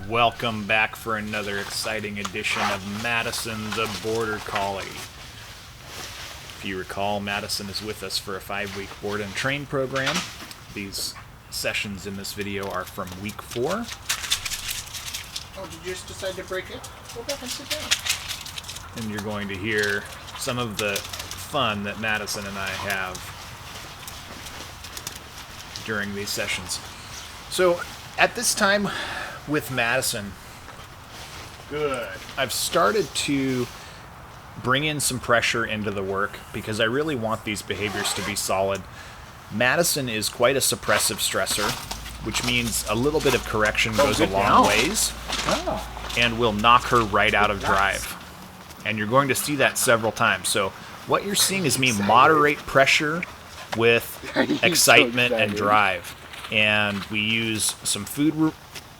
Welcome back for another exciting edition of Madison the Border Collie. If you recall, Madison is with us for a 5-week board and train program. These sessions in this video are from week 4. Oh, did you just decide to break it? Go back and sit down. And you're going to hear some of the fun that Madison and I have during these sessions. So, at this time with Madison, I've started to bring in some pressure into the work because I really want these behaviors to be solid. Madison is quite a suppressive stressor, which means a little bit of correction goes a long ways and will knock her right out of drive. And you're going to see that several times. So what you're seeing is me moderate pressure with excitement and drive. And we use some food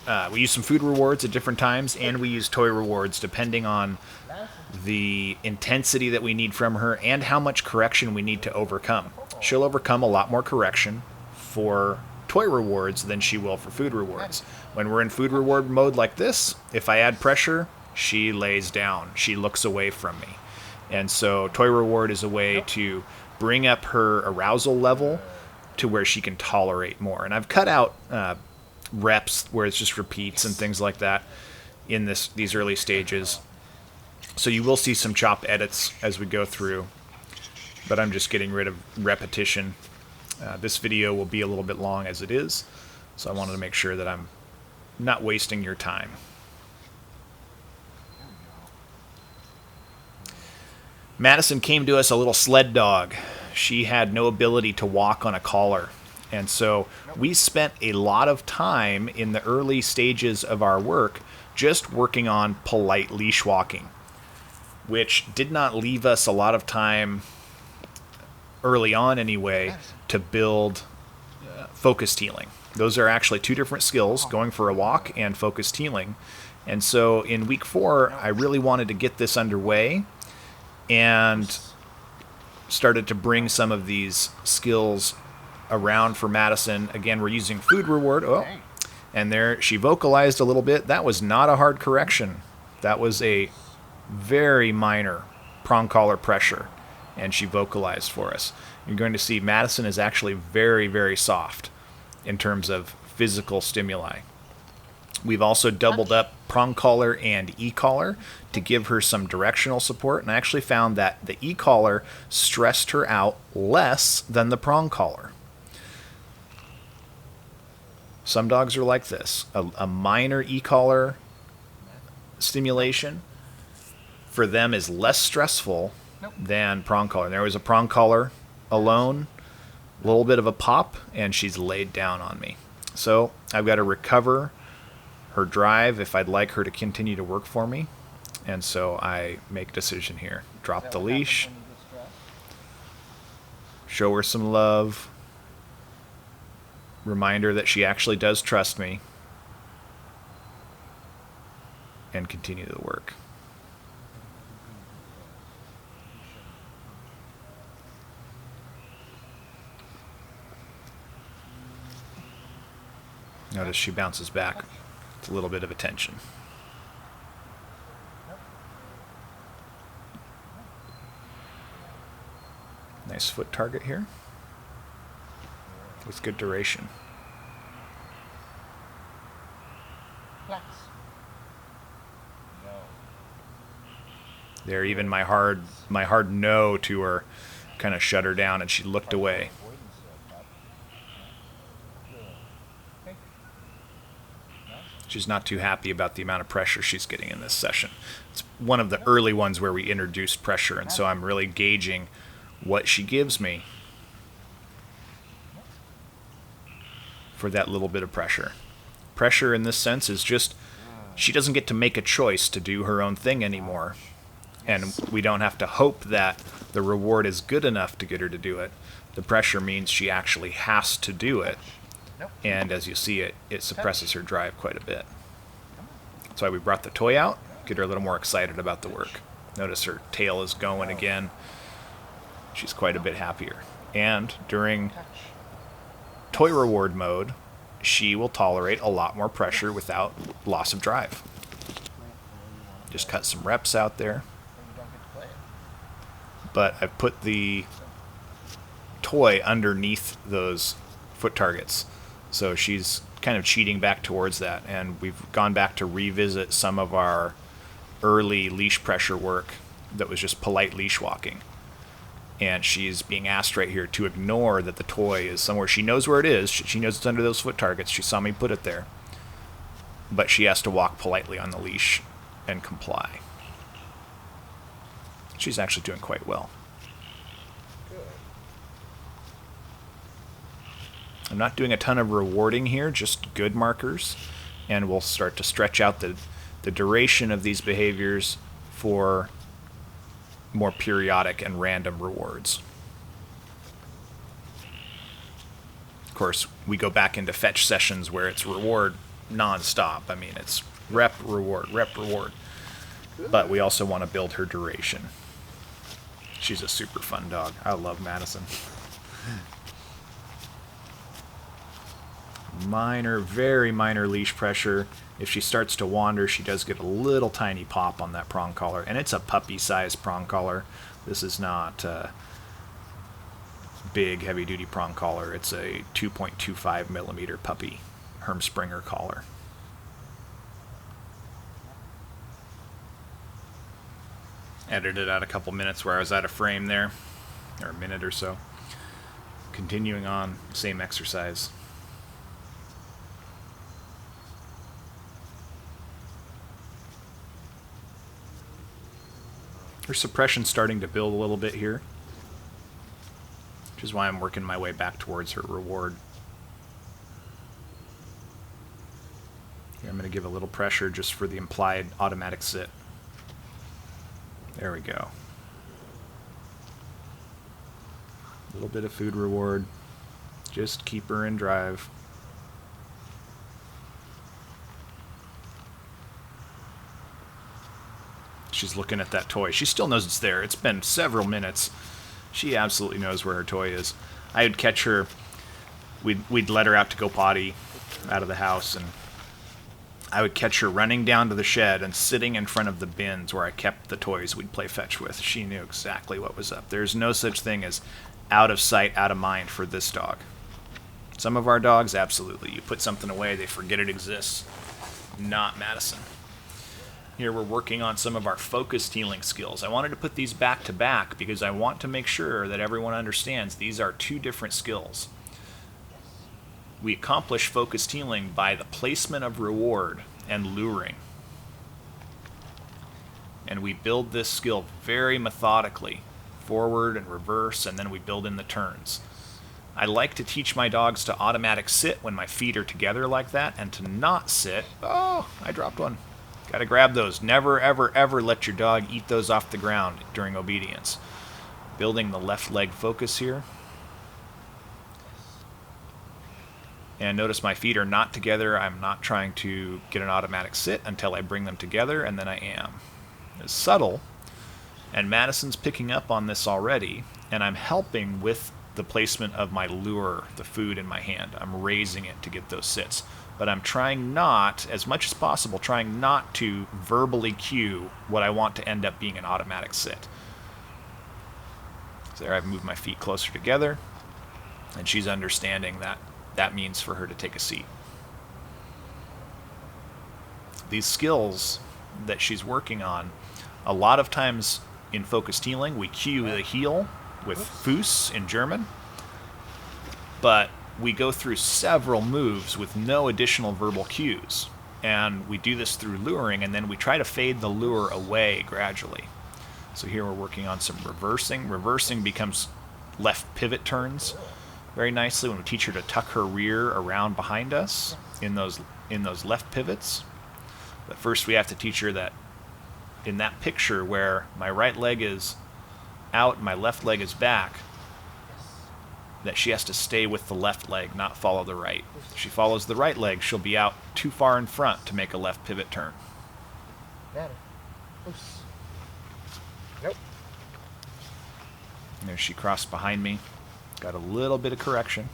rewards at different times, and we use toy rewards depending on the intensity that we need from her and how much correction we need to overcome. She'll overcome a lot more correction for toy rewards than she will for food rewards. When we're in food reward mode like this, if I add pressure, she lays down. She looks away from me. And so toy reward is a way to bring up her arousal level to where she can tolerate more. And I've cut out reps where it's just repeats and things like that in these early stages. So you will see some chop edits as we go through, but I'm just getting rid of repetition. This video will be a little bit long as it is, so I wanted to make sure that I'm not wasting your time. Madison came to us a little sled dog. She had no ability to walk on a collar. And so we spent a lot of time in the early stages of our work just working on polite leash walking, which did not leave us a lot of time early on anyway to build focused healing. Those are actually two different skills, going for a walk and focused healing. And so in week 4, I really wanted to get this underway and started to bring some of these skills around for Madison. Again, we're using food reward. Oh, and there she vocalized a little bit. That was not a hard correction. That was a very minor prong collar pressure, and she vocalized for us. You're going to see Madison is actually very, very soft in terms of physical stimuli. We've also doubled up prong collar and e-collar to give her some directional support, and I actually found that the e-collar stressed her out less than the prong collar. Some dogs are like this. A minor e-collar stimulation for them is less stressful than prong collar. There was a prong collar alone, a little bit of a pop, and she's laid down on me. So I've got to recover her drive if I'd like her to continue to work for me. And so I make a decision here. Drop the leash. Show her some love. Remind her that she actually does trust me. And continue the work. Notice she bounces back. It's a little bit of attention. Nice foot target here. With good duration. There, even my hard no to her kind of shut her down, and she looked away. She's not too happy about the amount of pressure she's getting in this session. It's one of the early ones where we introduce pressure, and so I'm really gauging what she gives me for that little bit of pressure. Pressure in this sense is just, she doesn't get to make a choice to do her own thing anymore. And we don't have to hope that the reward is good enough to get her to do it. The pressure means she actually has to do it. And as you see, it suppresses her drive quite a bit. That's why we brought the toy out, get her a little more excited about the work. Notice her tail is going again. She's quite a bit happier. And during toy reward mode, she will tolerate a lot more pressure without loss of drive. Just cut some reps out there. But I've put the toy underneath those foot targets. So she's kind of cheating back towards that. And we've gone back to revisit some of our early leash pressure work that was just polite leash walking. And she's being asked right here to ignore that the toy is somewhere. She knows where it is. She knows it's under those foot targets. She saw me put it there. But she has to walk politely on the leash and comply. She's actually doing quite well. Good. I'm not doing a ton of rewarding here, just good markers. And we'll start to stretch out the duration of these behaviors for more periodic and random rewards. Of course, we go back into fetch sessions where it's reward non-stop. I mean, it's rep, reward, rep, reward. But we also want to build her duration. She's a super fun dog. I love Madison. Minor, very minor leash pressure. If she starts to wander, she does get a little tiny pop on that prong collar. And it's a puppy-sized prong collar. This is not a big, heavy-duty prong collar. It's a 2.25 millimeter puppy Hermspringer collar. Edited out a couple minutes where I was out of frame there, or a minute or so. Continuing on, same exercise. Her suppression's starting to build a little bit here, which is why I'm working my way back towards her reward. Here I'm going to give a little pressure just for the implied automatic sit. There we go. A little bit of food reward. Just keep her in drive. She's looking at that toy. She still knows it's there. It's been several minutes. She absolutely knows where her toy is. I would catch her. We'd let her out to go potty out of the house, and I would catch her running down to the shed and sitting in front of the bins where I kept the toys we'd play fetch with. She knew exactly what was up. There's no such thing as out of sight, out of mind for this dog. Some of our dogs, absolutely. You put something away, they forget it exists. Not Madison. Here we're working on some of our focused healing skills. I wanted to put these back to back because I want to make sure that everyone understands these are two different skills. We accomplish focused healing by the placement of reward and luring. And we build this skill very methodically, forward and reverse, and then we build in the turns. I like to teach my dogs to automatic sit when my feet are together like that, and to not sit. Oh, I dropped one. Got to grab those. Never, ever, ever let your dog eat those off the ground during obedience. Building the left leg focus here. And notice my feet are not together. I'm not trying to get an automatic sit until I bring them together, and then I am. It's subtle, and Madison's picking up on this already, and I'm helping with the placement of my lure, the food in my hand. I'm raising it to get those sits. But I'm trying not, as much as possible, trying not to verbally cue what I want to end up being an automatic sit. So there I've moved my feet closer together, and she's understanding that that means for her to take a seat. These skills that she's working on, a lot of times in focused healing, we cue the heel with Fuß in German, but we go through several moves with no additional verbal cues. And we do this through luring, and then we try to fade the lure away gradually. So here we're working on some reversing. Reversing becomes left pivot turns very nicely when we teach her to tuck her rear around behind us in those left pivots. But first we have to teach her that in that picture where my right leg is out and my left leg is back, that she has to stay with the left leg, not follow the right. If she follows the right leg, she'll be out too far in front to make a left pivot turn. Nope. There she crossed behind me. Got a little bit of correction.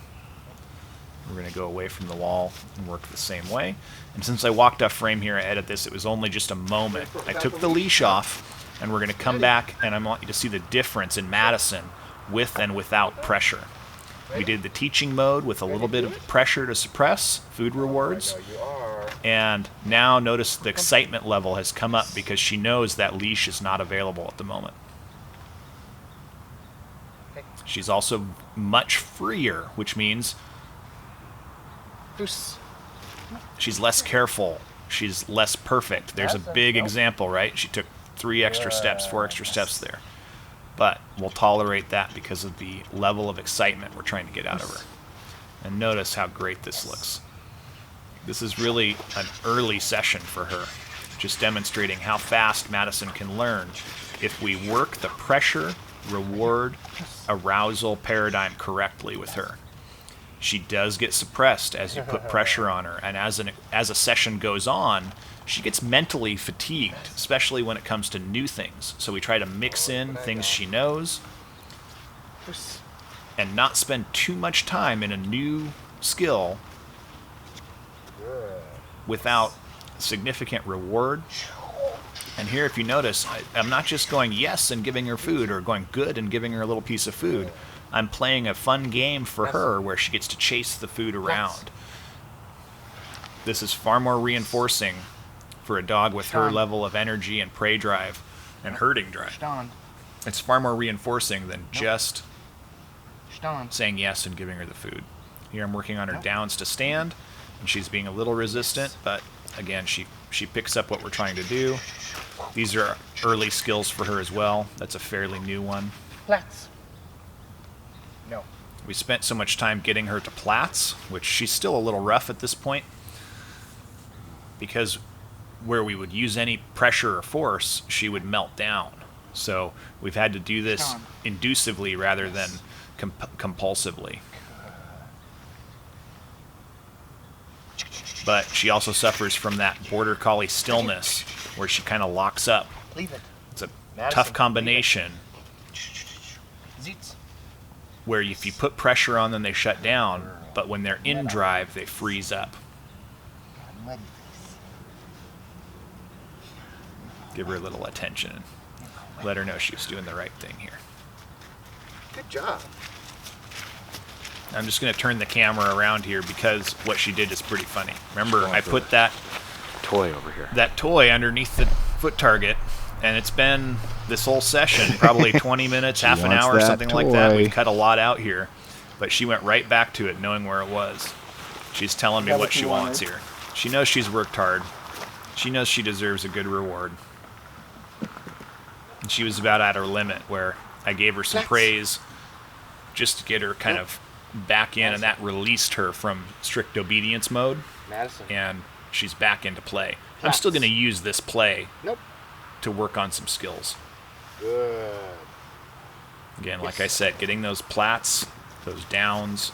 We're going to go away from the wall and work the same way. And since I walked off frame here, I edit this, it was only just a moment. I took the leash off, and we're going to come back, and I want you to see the difference in Madison with and without pressure. We did the teaching mode with a little bit of pressure to suppress, food rewards. And now notice the excitement level has come up because she knows that leash is not available at the moment. She's also much freer, which means she's less careful. She's less perfect. There's a big example, right? She took 3 extra steps, 4 extra steps there. But we'll tolerate that because of the level of excitement we're trying to get out of her. And notice how great this looks. This is really an early session for her, just demonstrating how fast Madison can learn if we work the pressure, reward, arousal paradigm correctly with her. She does get suppressed as you put pressure on her, and as a session goes on, she gets mentally fatigued, especially when it comes to new things. So we try to mix in things she knows and not spend too much time in a new skill without significant reward. And here, if you notice, I'm not just going yes and giving her food or going good and giving her a little piece of food. I'm playing a fun game for her where she gets to chase the food around. This is far more reinforcing for a dog with her level of energy and prey drive and herding drive. It's far more reinforcing than just saying yes and giving her the food. Here I'm working on her downs to stand, and she's being a little resistant, but again, she picks up what we're trying to do. These are early skills for her as well. That's a fairly new one. Plats. No. We spent so much time getting her to plats, which she's still a little rough at this point, because where we would use any pressure or force, she would melt down. So we've had to do this inducively rather than compulsively. But she also suffers from that border collie stillness where she kind of locks up. It's a tough combination where if you put pressure on them, they shut down, but when they're in drive, they freeze up. Give her a little attention and let her know she's doing the right thing here. Good job. I'm just going to turn the camera around here because what she did is pretty funny. Remember, I put that toy over here. That toy underneath the foot target, and it's been this whole session, probably 20 minutes, half an hour, something like that. We've cut a lot out here, but she went right back to it, knowing where it was. She's telling me what she wants here. She knows she's worked hard. She knows she deserves a good reward. And she was about at her limit, where I gave her some praise just to get her kind of back in, and that released her from strict obedience mode. Madison. And she's back into play. I'm still going to use this play to work on some skills. Good. Again, like I said, getting those plats, those downs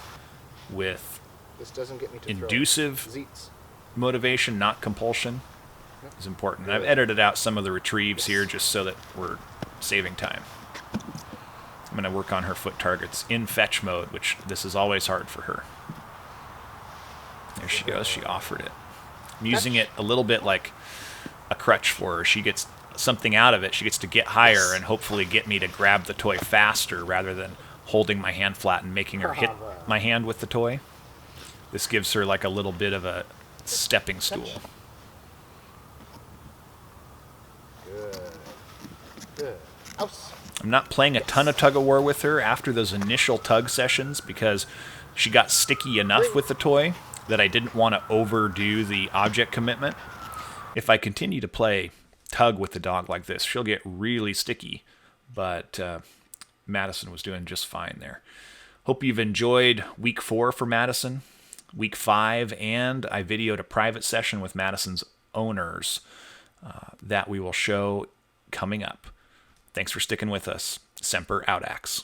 with This doesn't get me to inducive motivation, not compulsion, is important. And I've edited out some of the retrieves here just so that we're saving time. I'm going to work on her foot targets in fetch mode, which this is always hard for her. There she goes. She offered it. I'm using it a little bit like a crutch for her. She gets something out of it. She gets to get higher and hopefully get me to grab the toy faster rather than holding my hand flat and making her hit my hand with the toy. This gives her like a little bit of a stepping stool. Good. Good. I'm not playing a ton of tug-of-war with her after those initial tug sessions because she got sticky enough with the toy that I didn't want to overdo the object commitment. If I continue to play tug with the dog like this, she'll get really sticky, but Madison was doing just fine there. Hope you've enjoyed week 4 for Madison, week 5, and I videoed a private session with Madison's owners that we will show coming up. Thanks for sticking with us. Semper Audax.